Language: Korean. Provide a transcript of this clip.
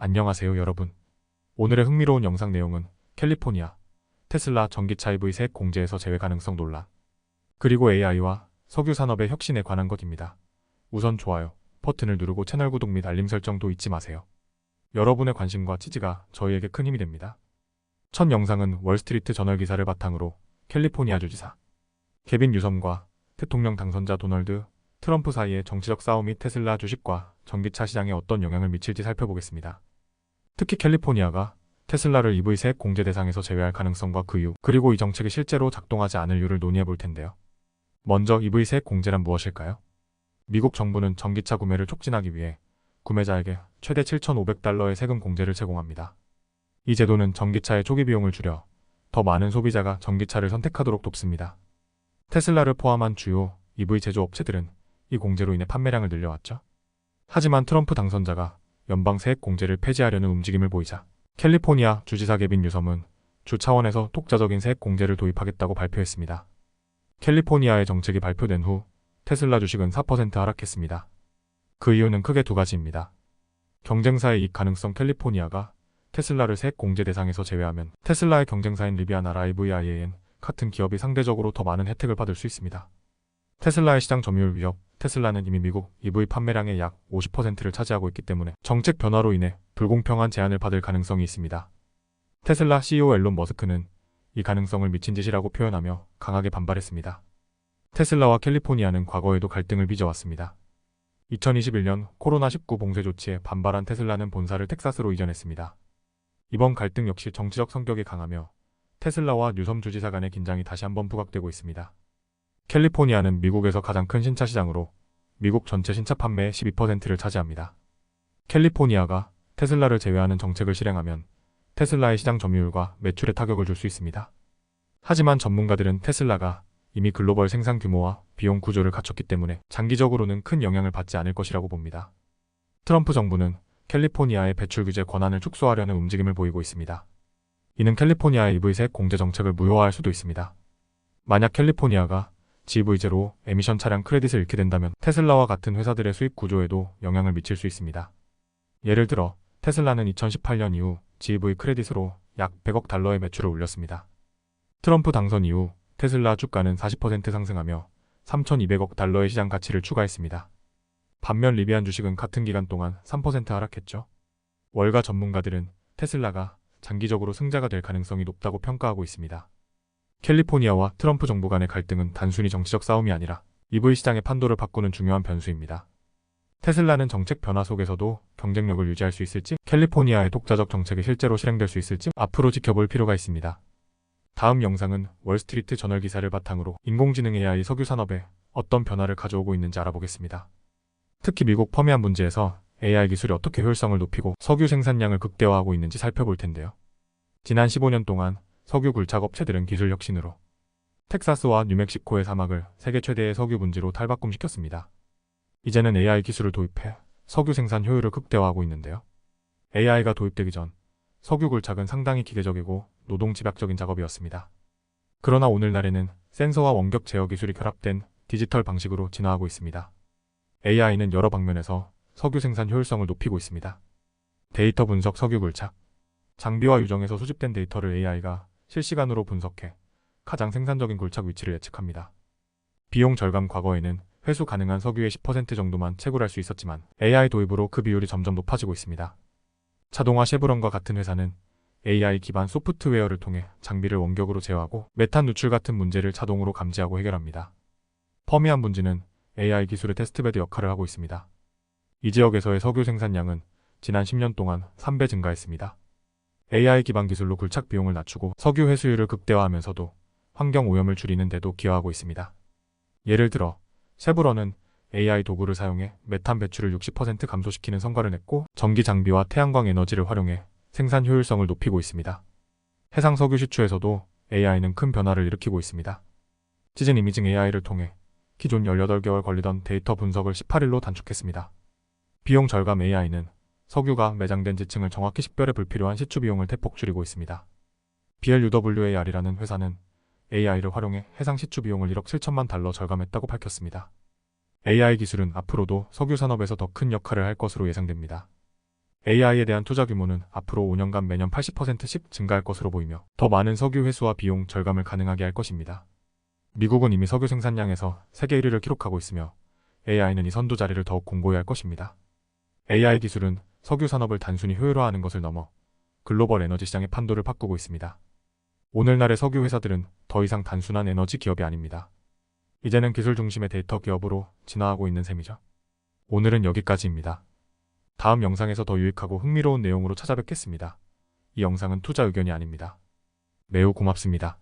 안녕하세요 여러분. 오늘의 흥미로운 영상 내용은 캘리포니아, 테슬라 전기차 EV 세액 공제에서 제외 가능성 논란, 그리고 AI와 석유 산업의 혁신에 관한 것입니다. 우선 좋아요 버튼을 누르고 채널 구독 및 알림 설정도 잊지 마세요. 여러분의 관심과 지지가 저희에게 큰 힘이 됩니다. 첫 영상은 월스트리트 저널 기사를 바탕으로 캘리포니아 주지사 게빈 뉴섬과 대통령 당선자 도널드 트럼프 사이의 정치적 싸움이 테슬라 주식과 전기차 시장에 어떤 영향을 미칠지 살펴보겠습니다. 특히 캘리포니아가 테슬라를 EV 세액 공제 대상에서 제외할 가능성과 그 이유, 그리고 이 정책이 실제로 작동하지 않을 이유를 논의해 볼 텐데요. 먼저 EV 세액 공제란 무엇일까요? 미국 정부는 전기차 구매를 촉진하기 위해 구매자에게 최대 $7,500의 세금 공제를 제공합니다. 이 제도는 전기차의 초기 비용을 줄여 더 많은 소비자가 전기차를 선택하도록 돕습니다. 테슬라를 포함한 주요 EV 제조업체들은 이 공제로 인해 판매량을 늘려왔죠. 하지만 트럼프 당선자가 연방 세액 공제를 폐지하려는 움직임을 보이자 캘리포니아 주지사 게빈 뉴섬은 주 차원에서 독자적인 세액 공제를 도입하겠다고 발표했습니다. 캘리포니아의 정책이 발표된 후 테슬라 주식은 4% 하락했습니다. 그 이유는 크게 두 가지입니다. 경쟁사의 이익 가능성. 캘리포니아가 테슬라를 세액 공제 대상에서 제외하면 테슬라의 경쟁사인 리비안 RIVIAN 같은 기업이 상대적으로 더 많은 혜택을 받을 수 있습니다. 테슬라의 시장 점유율 위협. 테슬라는 이미 미국 EV 판매량의 약 50%를 차지하고 있기 때문에 정책 변화로 인해 불공평한 제한을 받을 가능성이 있습니다. 테슬라 CEO 앨런 머스크는 이 가능성을 미친 짓이라고 표현하며 강하게 반발했습니다. 테슬라와 캘리포니아는 과거에도 갈등을 빚어왔습니다. 2021년 코로나19 봉쇄 조치에 반발한 테슬라는 본사를 텍사스로 이전했습니다. 이번 갈등 역시 정치적 성격이 강하며 테슬라와 뉴섬 주지사 간의 긴장이 다시 한번 부각되고 있습니다. 캘리포니아는 미국에서 가장 큰 신차 시장으로 미국 전체 신차 판매의 12%를 차지합니다. 캘리포니아가 테슬라를 제외하는 정책을 실행하면 테슬라의 시장 점유율과 매출에 타격을 줄 수 있습니다. 하지만 전문가들은 테슬라가 이미 글로벌 생산 규모와 비용 구조를 갖췄기 때문에 장기적으로는 큰 영향을 받지 않을 것이라고 봅니다. 트럼프 정부는 캘리포니아의 배출 규제 권한을 축소하려는 움직임을 보이고 있습니다. 이는 캘리포니아의 EV 세액 공제 정책을 무효화할 수도 있습니다. 만약 캘리포니아가 GV 제로 에미션 차량 크레딧을 잃게 된다면 테슬라와 같은 회사들의 수익 구조에도 영향을 미칠 수 있습니다. 예를 들어 테슬라는 2018년 이후 GV 크레딧으로 약 $100억 매출을 올렸습니다. 트럼프 당선 이후 테슬라 주가는 40% 상승하며 $3,200억 시장 가치를 추가했습니다. 반면 리비안 주식은 같은 기간 동안 3% 하락했죠. 월가 전문가들은 테슬라가 장기적으로 승자가 될 가능성이 높다고 평가하고 있습니다. 캘리포니아와 트럼프 정부 간의 갈등은 단순히 정치적 싸움이 아니라 EV 시장의 판도를 바꾸는 중요한 변수입니다. 테슬라는 정책 변화 속에서도 경쟁력을 유지할 수 있을지, 캘리포니아의 독자적 정책이 실제로 실행될 수 있을지 앞으로 지켜볼 필요가 있습니다. 다음 영상은 월스트리트 저널 기사를 바탕으로 인공지능 AI 석유 산업에 어떤 변화를 가져오고 있는지 알아보겠습니다. 특히 미국 퍼미안 분지에서 AI 기술이 어떻게 효율성을 높이고 석유 생산량을 극대화하고 있는지 살펴볼 텐데요. 지난 15년 동안 석유 굴착 업체들은 기술 혁신으로 텍사스와 뉴멕시코의 사막을 세계 최대의 석유 분지로 탈바꿈시켰습니다. 이제는 AI 기술을 도입해 석유 생산 효율을 극대화하고 있는데요. AI가 도입되기 전 석유 굴착은 상당히 기계적이고 노동 집약적인 작업이었습니다. 그러나 오늘날에는 센서와 원격 제어 기술이 결합된 디지털 방식으로 진화하고 있습니다. AI는 여러 방면에서 석유 생산 효율성을 높이고 있습니다. 데이터 분석. 석유 굴착 장비와 유정에서 수집된 데이터를 AI가 실시간으로 분석해 가장 생산적인 굴착 위치를 예측합니다. 비용 절감. 과거에는 회수 가능한 석유의 10% 정도만 채굴할 수 있었지만 AI 도입으로 그 비율이 점점 높아지고 있습니다. 자동화. 쉐브론과 같은 회사는 AI 기반 소프트웨어를 통해 장비를 원격으로 제어하고 메탄 누출 같은 문제를 자동으로 감지하고 해결합니다. 퍼미안 분지는 AI 기술의 테스트베드 역할을 하고 있습니다. 이 지역에서의 석유 생산량은 지난 10년 동안 3배 증가했습니다. AI 기반 기술로 굴착 비용을 낮추고 석유 회수율을 극대화하면서도 환경 오염을 줄이는 데도 기여하고 있습니다. 예를 들어 쉐브론은 AI 도구를 사용해 메탄 배출을 60% 감소시키는 성과를 냈고 전기 장비와 태양광 에너지를 활용해 생산 효율성을 높이고 있습니다. 해상 석유 시추에서도 AI는 큰 변화를 일으키고 있습니다. 시즌 이미징 AI를 통해 기존 18개월 걸리던 데이터 분석을 18일로 단축했습니다. 비용 절감. AI는 석유가 매장된 지층을 정확히 식별해 불필요한 시추 비용을 대폭 줄이고 있습니다. BLUWAR이라는 회사는 AI를 활용해 해상 시추 비용을 $1억 7천만 절감했다고 밝혔습니다. AI 기술은 앞으로도 석유 산업에서 더 큰 역할을 할 것으로 예상됩니다. AI에 대한 투자 규모는 앞으로 5년간 매년 80%씩 증가할 것으로 보이며 더 많은 석유 회수와 비용 절감을 가능하게 할 것입니다. 미국은 이미 석유 생산량에서 세계 1위를 기록하고 있으며 AI는 이 선두 자리를 더욱 공고히 할 것입니다. AI 기술은 석유 산업을 단순히 효율화하는 것을 넘어 글로벌 에너지 시장의 판도를 바꾸고 있습니다. 오늘날의 석유 회사들은 더 이상 단순한 에너지 기업이 아닙니다. 이제는 기술 중심의 데이터 기업으로 진화하고 있는 셈이죠. 오늘은 여기까지입니다. 다음 영상에서 더 유익하고 흥미로운 내용으로 찾아뵙겠습니다. 이 영상은 투자 의견이 아닙니다. 매우 고맙습니다.